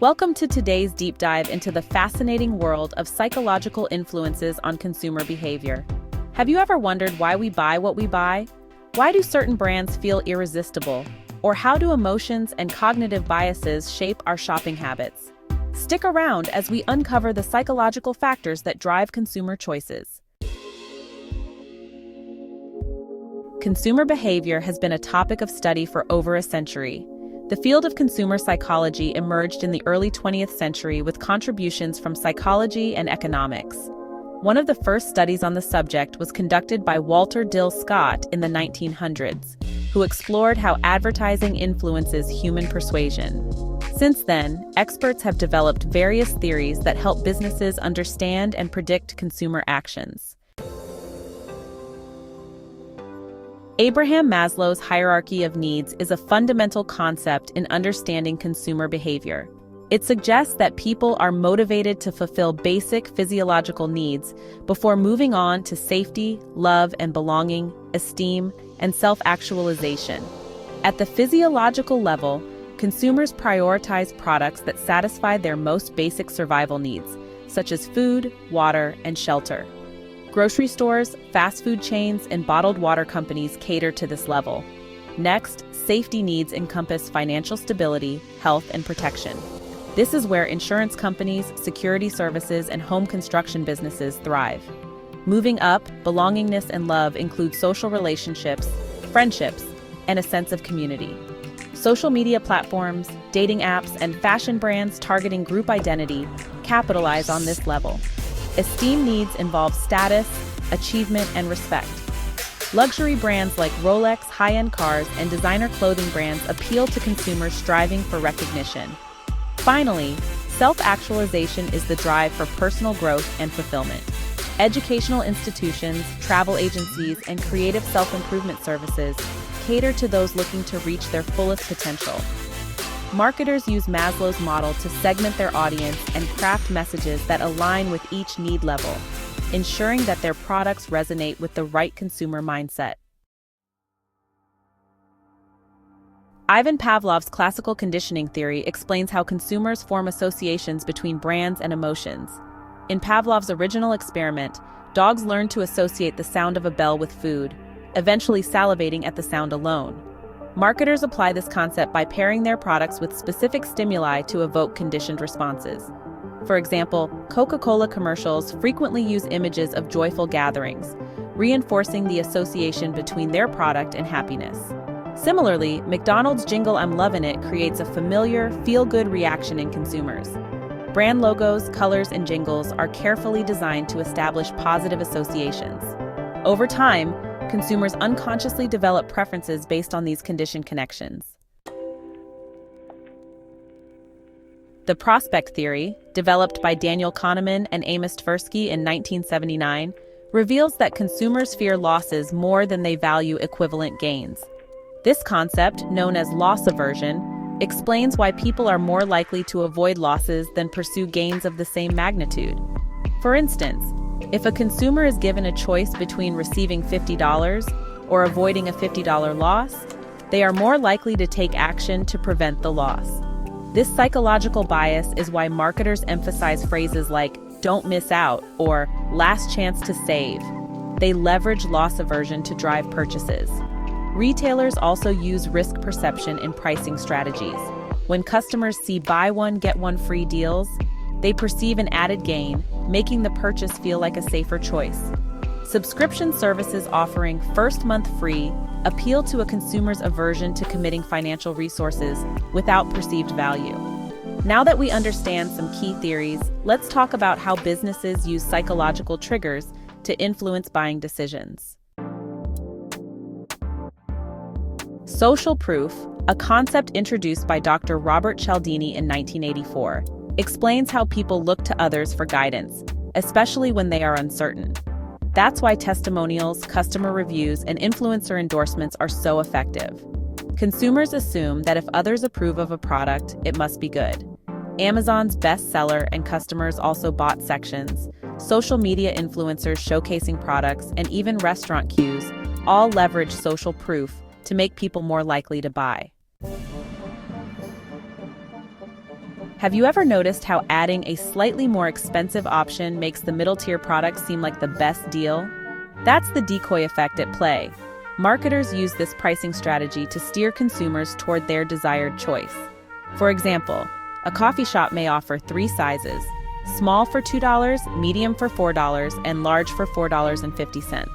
Welcome to today's deep dive into the fascinating world of psychological influences on consumer behavior. Have you ever wondered why we buy what we buy? Why do certain brands feel irresistible? Or how do emotions and cognitive biases shape our shopping habits? Stick around as we uncover the psychological factors that drive consumer choices. Consumer behavior has been a topic of study for over a century. The field of consumer psychology emerged in the early 20th century with contributions from psychology and economics. One of the first studies on the subject was conducted by Walter Dill Scott in the 1900s, who explored how advertising influences human persuasion. Since then, experts have developed various theories that help businesses understand and predict consumer actions. Abraham Maslow's hierarchy of needs is a fundamental concept in understanding consumer behavior. It suggests that people are motivated to fulfill basic physiological needs before moving on to safety, love and belonging, esteem, and self-actualization. At the physiological level, consumers prioritize products that satisfy their most basic survival needs, such as food, water, and shelter. Grocery stores, fast food chains, and bottled water companies cater to this level. Next, safety needs encompass financial stability, health, and protection. This is where insurance companies, security services, and home construction businesses thrive. Moving up, belongingness and love include social relationships, friendships, and a sense of community. Social media platforms, dating apps, and fashion brands targeting group identity capitalize on this level. Esteem needs involve status, achievement, and respect. Luxury brands like Rolex, high-end cars, and designer clothing brands appeal to consumers striving for recognition. Finally, self-actualization is the drive for personal growth and fulfillment. Educational institutions, travel agencies, and creative self-improvement services cater to those looking to reach their fullest potential. Marketers use Maslow's model to segment their audience and craft messages that align with each need level, ensuring that their products resonate with the right consumer mindset. Ivan Pavlov's classical conditioning theory explains how consumers form associations between brands and emotions. In Pavlov's original experiment, dogs learned to associate the sound of a bell with food, eventually salivating at the sound alone. Marketers apply this concept by pairing their products with specific stimuli to evoke conditioned responses. For example, Coca-Cola commercials frequently use images of joyful gatherings, reinforcing the association between their product and happiness. Similarly, McDonald's jingle "I'm lovin' it" creates a familiar, feel-good reaction in consumers. Brand logos, colors, and jingles are carefully designed to establish positive associations. Over time, consumers unconsciously develop preferences based on these conditioned connections. The prospect theory, developed by Daniel Kahneman and Amos Tversky in 1979, reveals that consumers fear losses more than they value equivalent gains. This concept, known as loss aversion, explains why people are more likely to avoid losses than pursue gains of the same magnitude. For instance, if a consumer is given a choice between receiving $50 or avoiding a $50 loss, they are more likely to take action to prevent the loss. This psychological bias is why marketers emphasize phrases like "don't miss out" or "last chance to save." They leverage loss aversion to drive purchases. Retailers also use risk perception in pricing strategies. When customers see buy one, get one free deals, they perceive an added gain, making the purchase feel like a safer choice. Subscription services offering first month free appeal to a consumer's aversion to committing financial resources without perceived value. Now that we understand some key theories, let's talk about how businesses use psychological triggers to influence buying decisions. Social proof, a concept introduced by Dr. Robert Cialdini in 1984, explains how people look to others for guidance, especially when they are uncertain. That's why testimonials, customer reviews, and influencer endorsements are so effective. Consumers assume that if others approve of a product, it must be good. Amazon's bestseller and customers also bought sections, social media influencers showcasing products, and even restaurant queues all leverage social proof to make people more likely to buy. Have you ever noticed how adding a slightly more expensive option makes the middle-tier product seem like the best deal? That's the decoy effect at play. Marketers use this pricing strategy to steer consumers toward their desired choice. For example, a coffee shop may offer 3 sizes: small for $2, medium for $4, and large for $4.50.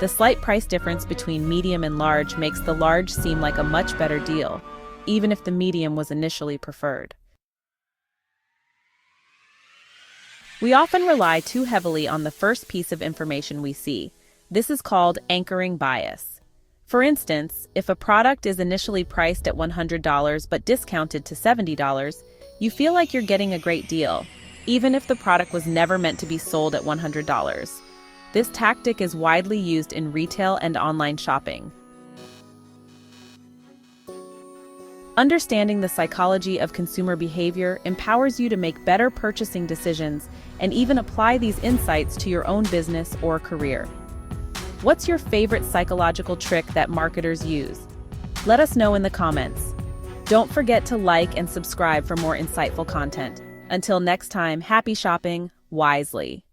The slight price difference between medium and large makes the large seem like a much better deal, even if the medium was initially preferred. We often rely too heavily on the first piece of information we see. This is called anchoring bias. For instance, if a product is initially priced at $100 but discounted to $70, you feel like you're getting a great deal, even if the product was never meant to be sold at $100. This tactic is widely used in retail and online shopping. Understanding the psychology of consumer behavior empowers you to make better purchasing decisions and even apply these insights to your own business or career. What's your favorite psychological trick that marketers use? Let us know in the comments. Don't forget to like and subscribe for more insightful content. Until next time, happy shopping wisely.